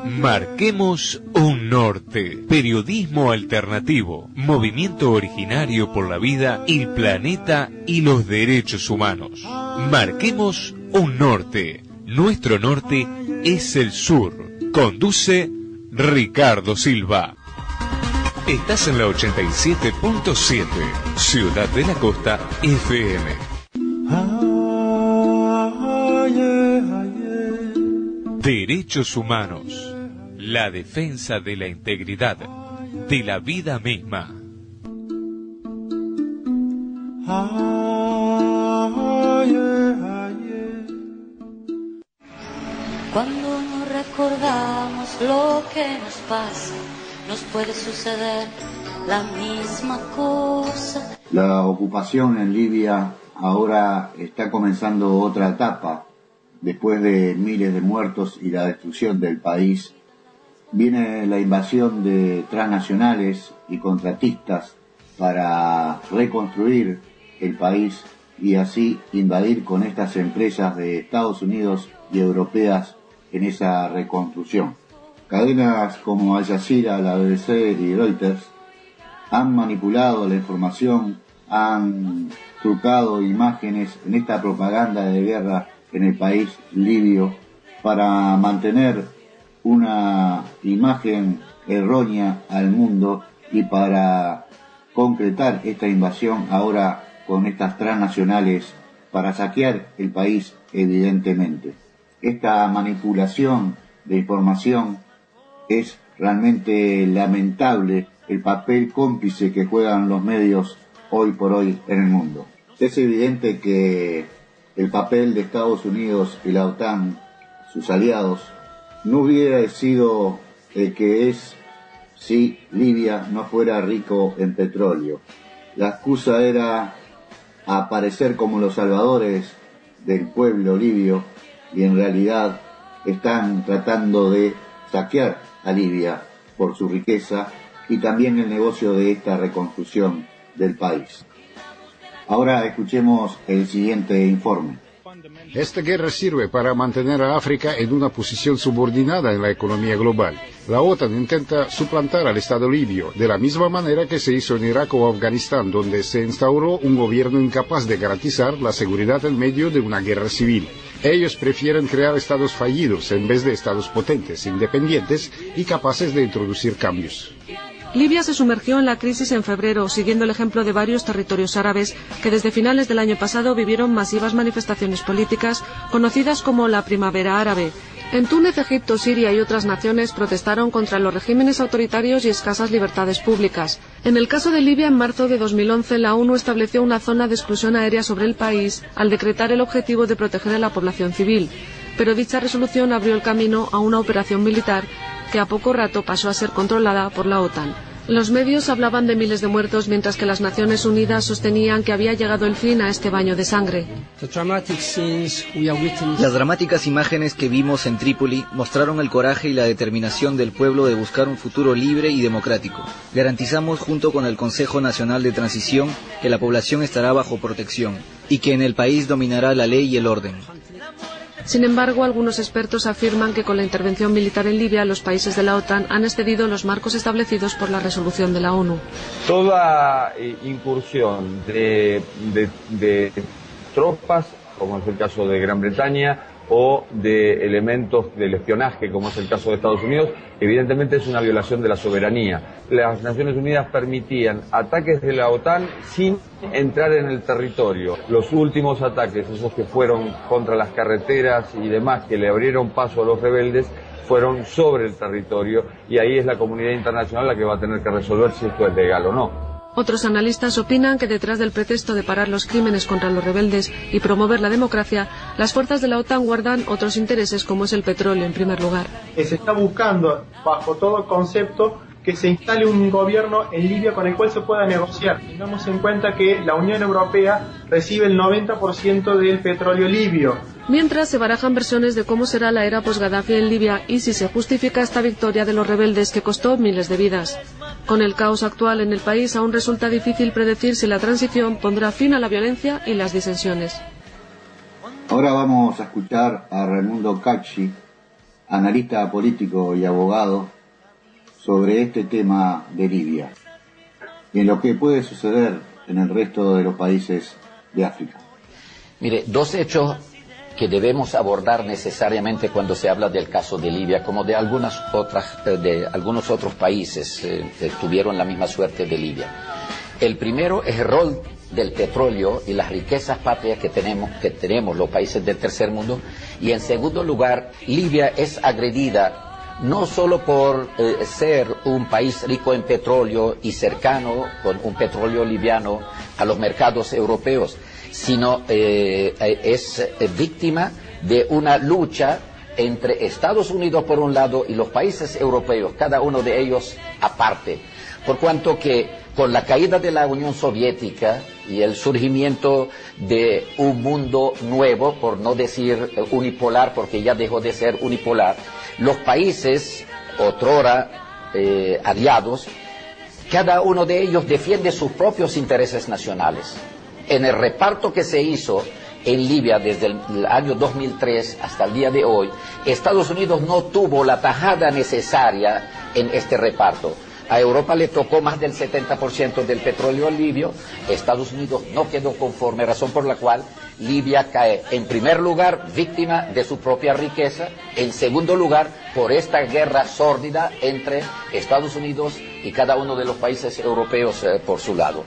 Marquemos un norte. Periodismo alternativo. Movimiento originario por la vida, el planeta y los derechos humanos. Marquemos un norte. Nuestro norte es el sur. Conduce Ricardo Silva. Estás en la 87.7, Ciudad de la Costa FM. Derechos humanos. La defensa de la integridad, de la vida misma. Cuando no recordamos lo que nos pasa, nos puede suceder la misma cosa. La ocupación en Libia ahora está comenzando otra etapa. Después de miles de muertos y la destrucción del país, viene la invasión de transnacionales y contratistas para reconstruir el país y así invadir con estas empresas de Estados Unidos y europeas en esa reconstrucción. Cadenas como Al Jazeera, la BBC y Reuters han manipulado la información, han trucado imágenes en esta propaganda de guerra en el país libio para mantener una imagen errónea al mundo y para concretar esta invasión ahora con estas transnacionales para saquear el país evidentemente. Esta manipulación de información es realmente lamentable, el papel cómplice que juegan los medios hoy por hoy en el mundo. Es evidente que el papel de Estados Unidos y la OTAN, sus aliados, no hubiera sido el que es si Libia no fuera rico en petróleo. La excusa era aparecer como los salvadores del pueblo libio y en realidad están tratando de saquear a Libia por su riqueza y también el negocio de esta reconstrucción del país. Ahora escuchemos el siguiente informe. Esta guerra sirve para mantener a África en una posición subordinada en la economía global. La OTAN intenta suplantar al Estado libio, de la misma manera que se hizo en Irak o Afganistán, donde se instauró un gobierno incapaz de garantizar la seguridad en medio de una guerra civil. Ellos prefieren crear estados fallidos en vez de estados potentes, independientes y capaces de introducir cambios. Libia se sumergió en la crisis en febrero, siguiendo el ejemplo de varios territorios árabes que desde finales del año pasado vivieron masivas manifestaciones políticas conocidas como la Primavera Árabe. En Túnez, Egipto, Siria y otras naciones protestaron contra los regímenes autoritarios y escasas libertades públicas. En el caso de Libia, en marzo de 2011, la ONU estableció una zona de exclusión aérea sobre el país al decretar el objetivo de proteger a la población civil. Pero dicha resolución abrió el camino a una operación militar que a poco rato pasó a ser controlada por la OTAN. Los medios hablaban de miles de muertos, mientras que las Naciones Unidas sostenían que había llegado el fin a este baño de sangre. Las dramáticas imágenes que vimos en Trípoli mostraron el coraje y la determinación del pueblo de buscar un futuro libre y democrático. Garantizamos junto con el Consejo Nacional de Transición que la población estará bajo protección y que en el país dominará la ley y el orden. Sin embargo, algunos expertos afirman que con la intervención militar en Libia, los países de la OTAN han excedido los marcos establecidos por la resolución de la ONU. Toda incursión de tropas, como es el caso de Gran Bretaña, o de elementos del espionaje, como es el caso de Estados Unidos, evidentemente es una violación de la soberanía. Las Naciones Unidas permitían ataques de la OTAN sin entrar en el territorio. Los últimos ataques, esos que fueron contra las carreteras y demás, que le abrieron paso a los rebeldes, fueron sobre el territorio, y ahí es la comunidad internacional la que va a tener que resolver si esto es legal o no. Otros analistas opinan que detrás del pretexto de parar los crímenes contra los rebeldes y promover la democracia, las fuerzas de la OTAN guardan otros intereses como es el petróleo en primer lugar. Se está buscando, bajo todo concepto, que se instale un gobierno en Libia con el cual se pueda negociar. Tengamos en cuenta que la Unión Europea recibe el 90% del petróleo libio. Mientras se barajan versiones de cómo será la era post-Gaddafi en Libia y si se justifica esta victoria de los rebeldes que costó miles de vidas. Con el caos actual en el país aún resulta difícil predecir si la transición pondrá fin a la violencia y las disensiones. Ahora vamos a escuchar a Raimundo Cacci, analista político y abogado, sobre este tema de Libia y en lo que puede suceder en el resto de los países de África. Mire, dos hechos que debemos abordar necesariamente cuando se habla del caso de Libia, como de algunos otros países que tuvieron la misma suerte de Libia. El primero es el rol del petróleo y las riquezas patrias que tenemos los países del tercer mundo, y en segundo lugar, Libia es agredida no solo por ser un país rico en petróleo y cercano con un petróleo liviano a los mercados europeos, sino es víctima de una lucha entre Estados Unidos por un lado y los países europeos, cada uno de ellos aparte, por cuanto que con la caída de la Unión Soviética y el surgimiento de un mundo nuevo, por no decir unipolar, porque ya dejó de ser unipolar, los países, otrora aliados, cada uno de ellos defiende sus propios intereses nacionales. En el reparto que se hizo en Libia desde el año 2003 hasta el día de hoy, Estados Unidos no tuvo la tajada necesaria en este reparto. A Europa le tocó más del 70% del petróleo libio, Estados Unidos no quedó conforme, razón por la cual Libia cae, en primer lugar, víctima de su propia riqueza, en segundo lugar, por esta guerra sórdida entre Estados Unidos y cada uno de los países europeos por su lado.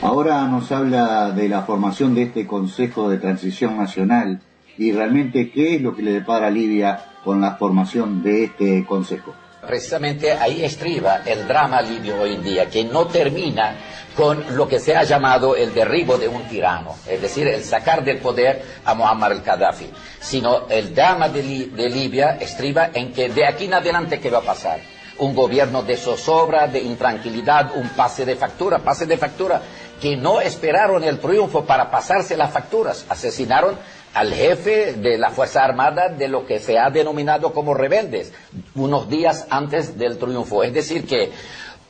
Ahora nos habla de la formación de este Consejo de Transición Nacional y realmente qué es lo que le depara a Libia con la formación de este Consejo. Precisamente ahí estriba el drama libio hoy en día, que no termina con lo que se ha llamado el derribo de un tirano, es decir, el sacar del poder a Muammar al-Gaddafi, sino el drama de Libia estriba en que de aquí en adelante ¿qué va a pasar? Un gobierno de zozobra, de intranquilidad, un pase de factura que no esperaron el triunfo para pasarse las facturas, asesinaron al jefe de la Fuerza Armada de lo que se ha denominado como rebeldes, unos días antes del triunfo. Es decir que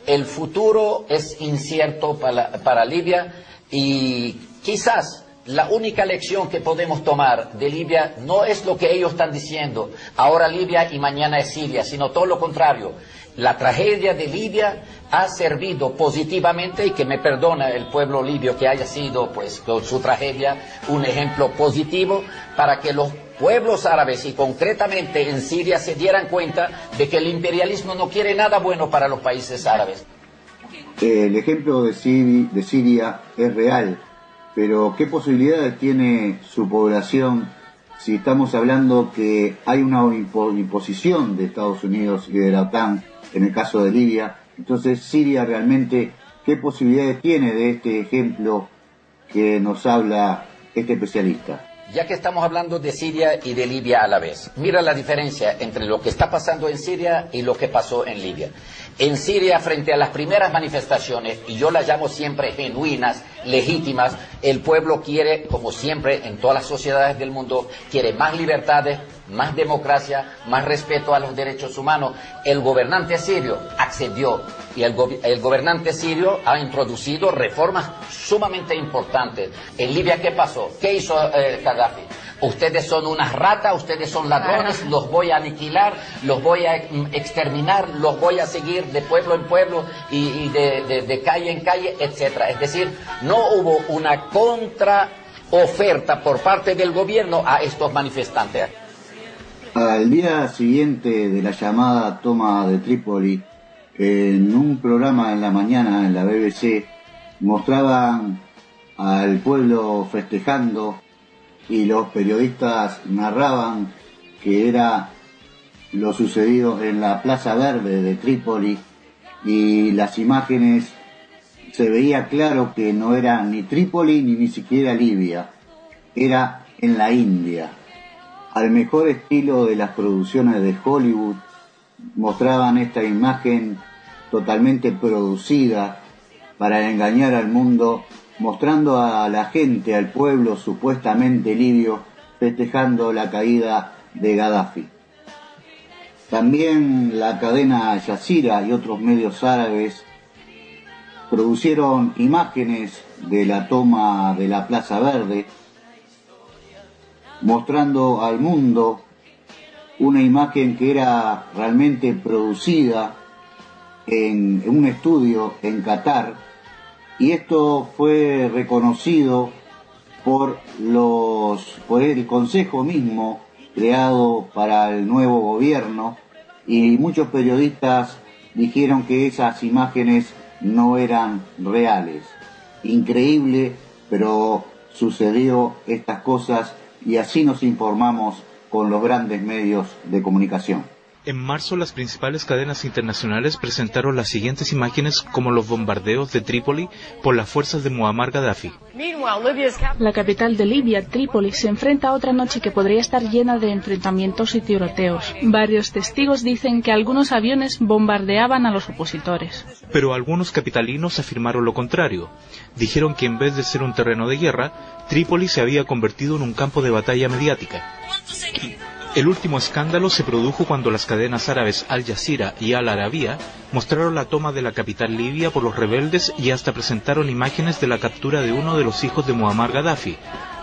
el futuro es incierto para Libia, y quizás la única lección que podemos tomar de Libia no es lo que ellos están diciendo, ahora Libia y mañana es Siria, sino todo lo contrario. La tragedia de Libia ha servido positivamente, y que me perdona el pueblo libio que haya sido, pues, con su tragedia, un ejemplo positivo para que los pueblos árabes, y concretamente en Siria, se dieran cuenta de que el imperialismo no quiere nada bueno para los países árabes. El ejemplo de Siria es real, pero ¿qué posibilidades tiene su población si estamos hablando que hay una imposición de Estados Unidos y de la OTAN en el caso de Libia? Entonces, Siria realmente, ¿qué posibilidades tiene de este ejemplo que nos habla este especialista? Ya que estamos hablando de Siria y de Libia a la vez, mira la diferencia entre lo que está pasando en Siria y lo que pasó en Libia. En Siria, frente a las primeras manifestaciones, y yo las llamo siempre genuinas, legítimas, el pueblo quiere, como siempre en todas las sociedades del mundo, quiere más libertades, más democracia, más respeto a los derechos humanos. El gobernante sirio accedió, y el gobernante sirio ha introducido reformas sumamente importantes. En Libia, ¿qué pasó? ¿Qué hizo Gaddafi? Ustedes son unas ratas, ustedes son ladrones, los voy a aniquilar, los voy a exterminar, los voy a seguir de pueblo en pueblo y de calle en calle, etcétera. Es decir, no hubo una contraoferta por parte del gobierno a estos manifestantes. Al día siguiente de la llamada toma de Trípoli, en un programa en la mañana en la BBC, mostraban al pueblo festejando, y los periodistas narraban que era lo sucedido en la Plaza Verde de Trípoli, y las imágenes se veía claro que no era ni Trípoli ni siquiera Libia, era en la India. Al mejor estilo de las producciones de Hollywood, mostraban esta imagen totalmente producida para engañar al mundo, mostrando a la gente, al pueblo supuestamente libio, festejando la caída de Gaddafi. También la cadena Al Jazeera y otros medios árabes producieron imágenes de la toma de la Plaza Verde, mostrando al mundo una imagen que era realmente producida en un estudio en Qatar, y esto fue reconocido por el Consejo mismo creado para el nuevo gobierno, y muchos periodistas dijeron que esas imágenes no eran reales. Increíble, pero sucedió estas cosas y así nos informamos con los grandes medios de comunicación. En marzo, las principales cadenas internacionales presentaron las siguientes imágenes como los bombardeos de Trípoli por las fuerzas de Muammar Gaddafi. La capital de Libia, Trípoli, se enfrenta a otra noche que podría estar llena de enfrentamientos y tiroteos. Varios testigos dicen que algunos aviones bombardeaban a los opositores. Pero algunos capitalinos afirmaron lo contrario. Dijeron que en vez de ser un terreno de guerra, Trípoli se había convertido en un campo de batalla mediática. El último escándalo se produjo cuando las cadenas árabes Al Jazeera y Al Arabiya mostraron la toma de la capital libia por los rebeldes y hasta presentaron imágenes de la captura de uno de los hijos de Muammar Gaddafi.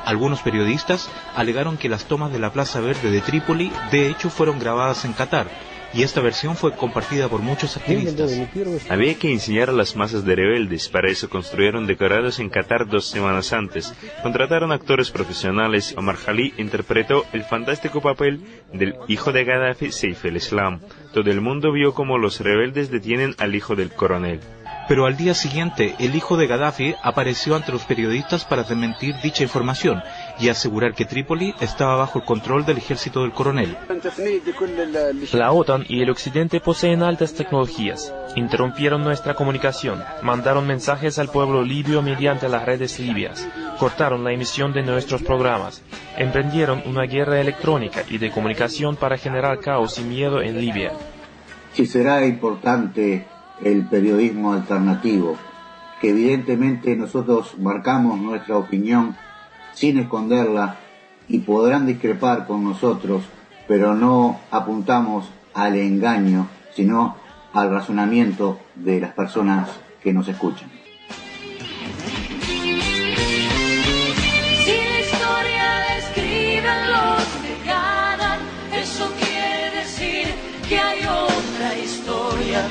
Algunos periodistas alegaron que las tomas de la Plaza Verde de Trípoli de hecho fueron grabadas en Qatar, y esta versión fue compartida por muchos activistas. Había que enseñar a las masas de rebeldes, para eso construyeron decorados en Qatar 2 semanas antes. Contrataron actores profesionales. Omar Jalí interpretó el fantástico papel del hijo de Gaddafi, Saif el-Islam. Todo el mundo vio cómo los rebeldes detienen al hijo del coronel. Pero al día siguiente, el hijo de Gaddafi apareció ante los periodistas para desmentir dicha información y asegurar que Trípoli estaba bajo el control del ejército del coronel. La OTAN y el Occidente poseen altas tecnologías. Interrumpieron nuestra comunicación, mandaron mensajes al pueblo libio mediante las redes libias, cortaron la emisión de nuestros programas, emprendieron una guerra electrónica y de comunicación para generar caos y miedo en Libia. Sí, será importante el periodismo alternativo, que evidentemente nosotros marcamos nuestra opinión sin esconderla y podrán discrepar con nosotros, pero no apuntamos al engaño, sino al razonamiento de las personas que nos escuchan. Si la historia la escriben los que ganan, eso quiere decir que hay otra historia.